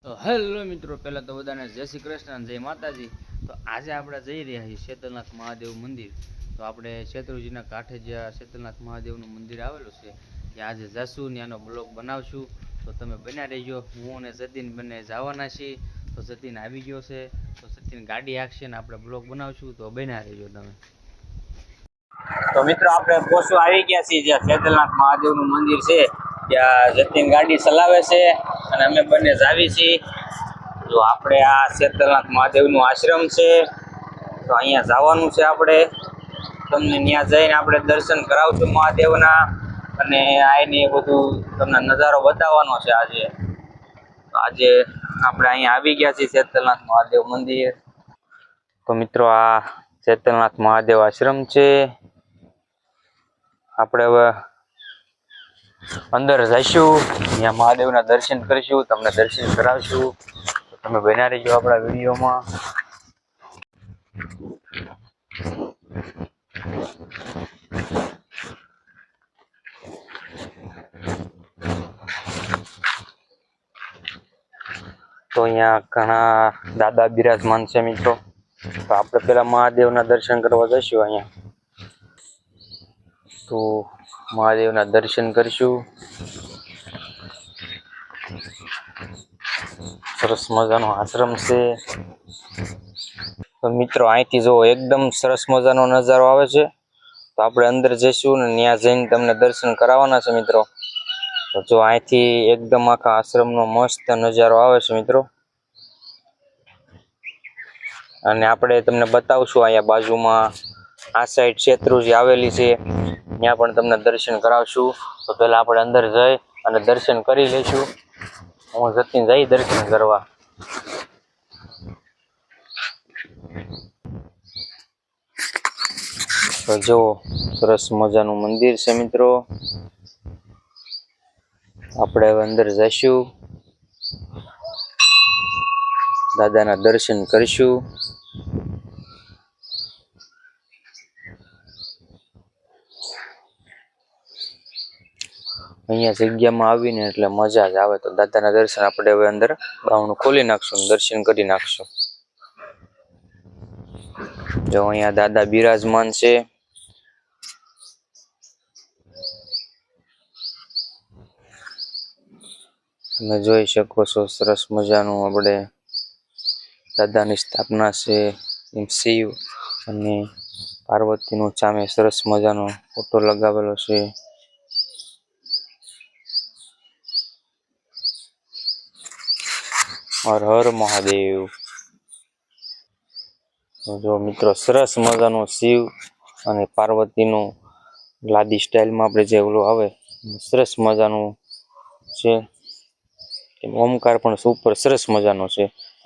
તો હેલો મિત્રો, પહેલાં તો બધાને જય શ્રી કૃષ્ણ અને જય માતાજી. તો આજે આપણે જઈ રહ્યા છીએ શેતલનાથ મહાદેવ મંદિર. તો આપણે શેત્રુંજીના કાંઠે જ્યાં શેતલનાથ મહાદેવનું મંદિર આવેલું છે ત્યાં આજે જશું, ત્યાંનો બ્લોગ બનાવશું. તો તમે બન્યા રહેજો. હું અને જતીન બંને જવાના છીએ. તો જતીન આવી ગયો છે, તો જતીન ગાડી હાંકશે ને આપણે બ્લોગ બનાવશું. તો બન્યા રહેજો તમે. તો મિત્રો, આપણે પોસું આવી ગયા છીએ જ્યાં શેતલનાથ મહાદેવનું મંદિર છે. ત્યાં જતીન ગાડી ચલાવે છે અને અમે બંને જાવી છીએ. જો આપણે આ શેતલનાથ મહાદેવનું આશ્રમ છે, તો અહીંયા જવાનું છે આપણે. તમને ત્યાં જઈને આપણે દર્શન કરાવશું મહાદેવના, અને આની બધું તમને નજારો બતાવવાનો છે આજે. તો આજે આપણે અહીંયા આવી ગયા છીએ શેતલનાથ મહાદેવ મંદિર. તો મિત્રો, આ શેતલનાથ મહાદેવ આશ્રમ છે. આપણે હવે અંદર જઈશું, ત્યાં મહાદેવના દર્શન કરીશું, તમને દર્શન કરાવશું. તો તમે બન્યા રહેજો આપણા વિડીયોમાં. તો અહીંયા ઘણા દાદા બિરાજમાન છે મિત્રો. તો આપણે પેલા મહાદેવના દર્શન કરવા જઈશું અહીંયા. તો મહાદેવના દર્શન કરીશું. સરસ મજાનો આશ્રમ છે. તો મિત્રો, અહીંથી જો એકદમ સરસ મજાનો નજારો આવે છે. તો આપણે અંદર જઈશું ને ત્યાં જઈને તમને દર્શન કરાવવાના છે મિત્રો. તો જો અહીંથી એકદમ આખા આશ્રમનો મસ્ત નજારો આવે છે મિત્રો. અને આપણે તમને બતાવશું અહીંયા બાજુમાં આ સાઈડ શેત્રુંજી આવેલી છે, ત્યાં પણ તમને દર્શન કરાવશું. તો પહેલા આપણે અંદર જઈ અને દર્શન કરી લઈશું. હું જતીન જઈ દર્શન કરવા. તો જો સરસ મજાનું મંદિર છે મિત્રો. આપણે હવે અંદર જઈશું, દાદાના દર્શન કરીશું. અહીંયા જગ્યામાં આવીને એટલે મજા જ આવે. તો દાદાના દર્શન આપણે હવે અંદર બાવણું ખોલી નાખશું, દર્શન કરી નાખશું. જો અહીંયા દાદા બિરાજમાન છે. તમે જોઈ શકો છો, સરસ મજાનું આપણે દાદાની સ્થાપના છે. એમ શિવ અને પાર્વતીનું સામે સરસ મજાનો ફોટો લગાવેલો છે. હર હર મહાદેવ. જો મિત્રો, સરસ મજાનો શિવ અને પાર્વતીનું લાદી સ્ટાઇલમાં આપણે જે ઓલું આવે સરસ મજાનું છે. ઓમકાર પણ સુપર સરસ મજાનો છે.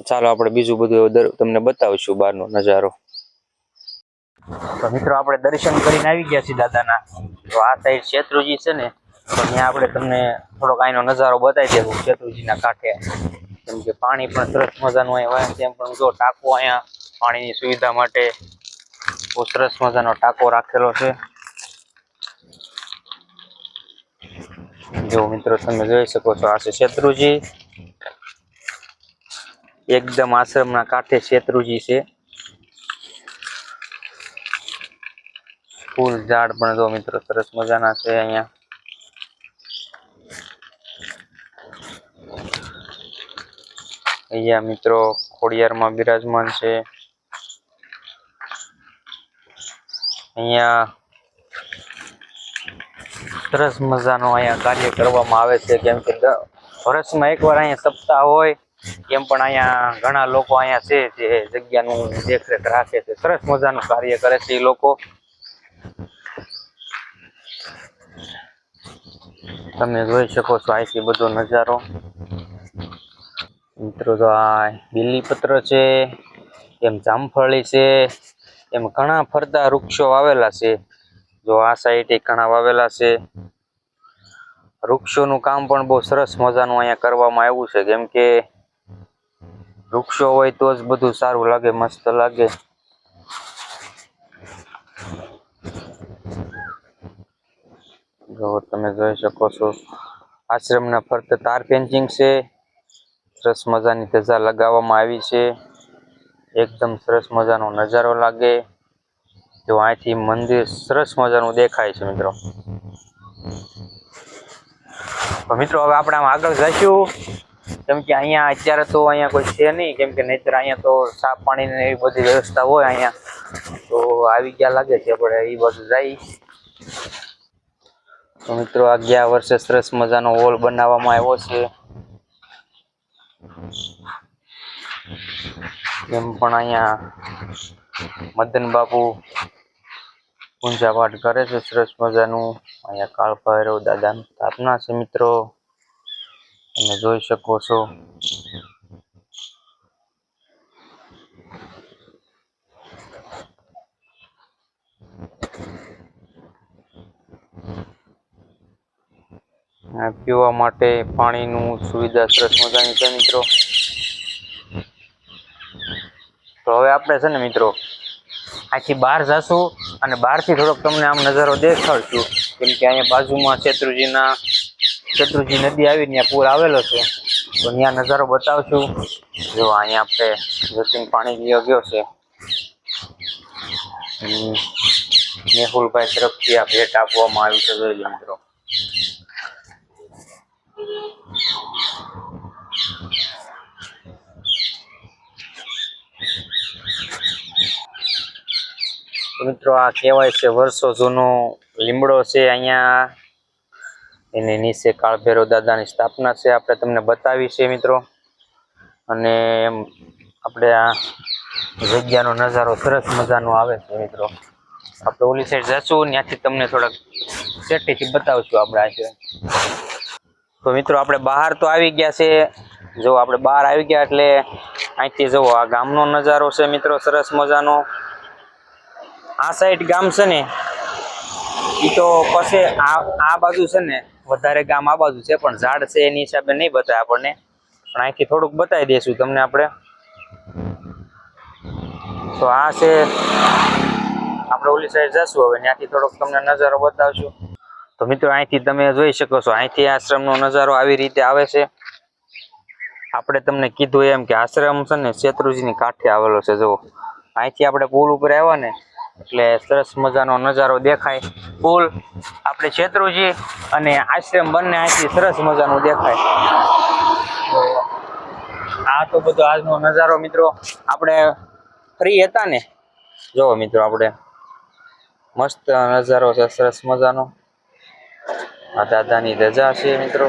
ચાલો આપણે બીજું બધું તમને બતાવીશું બહારનો નજારો. તો મિત્રો, આપણે દર્શન કરીને આવી ગયા છીએ દાદાના. તો આ સાઈડ શેત્રુંજી છે ને, તો ત્યાં આપણે તમને થોડોક અહીંનો નજારો બતાવી દેવું શેત્રુંજીના કાંઠે. કેમ કે પાણી પણ સરસ મજાનું અહીં હોય. તેમ પણ જો ટાંકો અહીંયા પાણીની સુવિધા માટે બહુ સરસ મજાનો ટાંકો રાખેલો છે. જો મિત્રો, તમે જોઈ શકો છો, આ છે શેત્રુંજી. એકદમ આશ્રમના કાંઠે શેત્રુંજી છે. ફૂલ ઝાડ પણ જો મિત્રો સરસ મજાના છે અહીંયા. અહીંયા મિત્રો ખોડિયારમાં બિરાજમાન છે. અહીંયા સરસ મજાનો અહીંયા કાર્ય કરવામાં આવે છે. કેમ કે વર્ષમાં એકવાર અહીંયા સપ્તાહ હોય, એમ પણ અહીંયા ઘણા લોકો અહીંયા છે જે જગ્યાનું દેખરેખ રાખે છે. સરસ મજાનું કાર્ય કરે છે એ લોકો. તમે જોઈ શકો છો અહીંથી બધો નજારો મિત્રો. તો આ બીલીપત્ર છે, એમ જામફળી છે, એમ ઘણા ફરતા વૃક્ષો વાવેલા છે. જો આ સાઈડે ઘણા વાવેલા છે. વૃક્ષોનું કામ પણ બહુ સરસ મજાનું અહીંયા કરવામાં આવ્યું છે. કેમ કે વૃક્ષો હોય તો જ બધું સારું લાગે, મસ્ત લાગે. જો તમે જોઈ શકો છો, આશ્રમના ફરતે તાર ફેન્સિંગ છે. સરસ મજાની ધજા લગાવવામાં આવી છે. એકદમ સરસ મજાનો નજારો લાગે તો અહીંથી મંદિર સરસ મજાનું દેખાય છે મિત્રો. તો મિત્રો હવે આપણે આમ આગળ જઈશું, કેમ કે અહીંયા અત્યારે તો અહીંયા કોઈ છે નહીં, કેમ કે નહીતર અહીંયા તો સાફ પાણીની એવી બધી વ્યવસ્થા હોય અહીંયા. તો આવી ગયા લાગે છે, આપણે એ બાજુ જઈ. તો મિત્રો આ ગયા વર્ષે સરસ મજાનો હોલ બનાવવામાં આવ્યો છે. એમ પણ અહીંયા મદન બાપુ પૂજા પાઠ કરે છે સરસ મજાનું. અહીંયા કાળ ભૈરવ દાદાની સ્થાપના છે મિત્રો, તમે જોઈ શકો છો. પીવા માટે પાણીનું સુવિધા સરસ મજાની છે મિત્રો. તો હવે આપણે છે ને મિત્રો અહીંથી બહાર જશું અને બહારથી થોડોક તમને આમ નજારો દેખાડશું, કેમ કે અહીંયા બાજુમાં શેત્રુંજી નદી આવી ત્યાં પૂર આવેલો છે, તો ત્યાં નજારો બતાવશું. જો અહીંયા આપણે જતીન પાણી પીવા ગયો છે, મેહુલભાઈ તરફથી આ ભેટ આપવામાં આવી છે. જોઈ લો મિત્રો. મિત્રો આ કહેવાય છે વર્ષો જૂનો લીમડો છે અહીંયા, એની નીચે કાળભૈરવ દાદાની સ્થાપના છે, આપણે તમને બતાવી છે મિત્રો. અને એમ આપણે આ જગ્યાનો નજારો સરસ મજાનો આવે છે મિત્રો. આપણે ઓલી સાઈડ જશું, ત્યાંથી તમને થોડાક સેફટીથી બતાવશું આપણે આ છે. તો મિત્રો આપણે બહાર તો આવી ગયા છે. જો આપણે બહાર આવી ગયા એટલે અહીંથી જુઓ આ ગામનો નજારો છે મિત્રો સરસ મજાનો. આ સાઈડ ગામ છે ને એ તો પછી આ બાજુ છે ને વધારે ગામ આ બાજુ છે, પણ ઝાડ છે એની હિસાબે નહીં બતાવે આપણને, પણ અહીંથી થોડુંક બતાવી દઈશું તમને આપણે. તો આ છે, આપણે ઓલી સાઈડ જશું હવે, ત્યાંથી થોડોક તમને નજારો બતાવશું. તો મિત્રો અહીંથી તમે જોઈ શકો છો, અહીંથી આશ્રમનો નજારો આવી રીતે આવે છે. આપણે તમને કીધું એમ કે આશ્રમ છે ને શેત્રુંજીની કાંઠે આવેલો છે. જુઓ અહીંથી આપણે પુલ ઉપર આવ્યા ને એટલે સરસ મજાનો નજારો દેખાય. પુલ, આપણે શેત્રુંજી અને આશ્રમ બંને અહીંથી સરસ મજાનું દેખાય. આ તો બધો આજનો નજારો મિત્રો. આપણે ફ્રી હતા ને, જો મિત્રો આપણે મસ્ત નજારો છે સરસ મજાનો. આ દાદાની ધજા છે મિત્રો.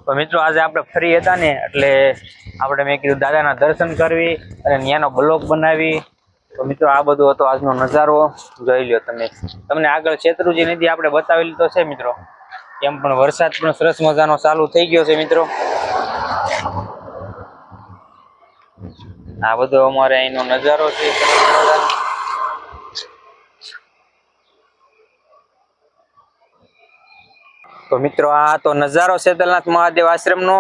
તો મિત્રો આજે આપણે ફ્રી હતા ને એટલે આપણે મેં કીધું દાદાના દર્શન કરવી અને ત્યાંનો બ્લોગ બનાવી. તો મિત્રો આ બધો હતો આજનો નજારો. જોઈ લો તમે. તમને આગળ શેત્રુંજી નદી આપણે બતાવેલી તો છે મિત્રો. એમ પણ વરસાદ પણ સરસ મજાનો ચાલુ થઈ ગયો છે મિત્રો. આ બધો અમારે અહીંનો નજારો છે. તો મિત્રો આ તો નજારો શેતલનાથ મહાદેવ આશ્રમનો.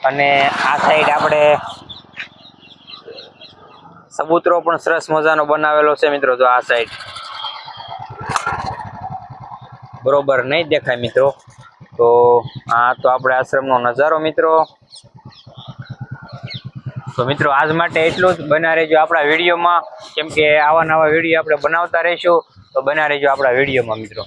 અને આ સાઈડ આપણે ચબૂતરો પણ સરસ મજાનો બનાવેલો છે મિત્રો. જો આ સાઈડ બરોબર નહીં દેખાય મિત્રો. તો આ તો આપણે આશ્રમનો નજારો મિત્રો. તો મિત્રો આજ માટે એટલું જ. બના રહેજો આપણા વિડીયોમાં, કેમ કે આવા નવા વિડીયો આપણે બનાવતા રહીશું. તો બના રહેજો આપણા વિડીયોમાં મિત્રો.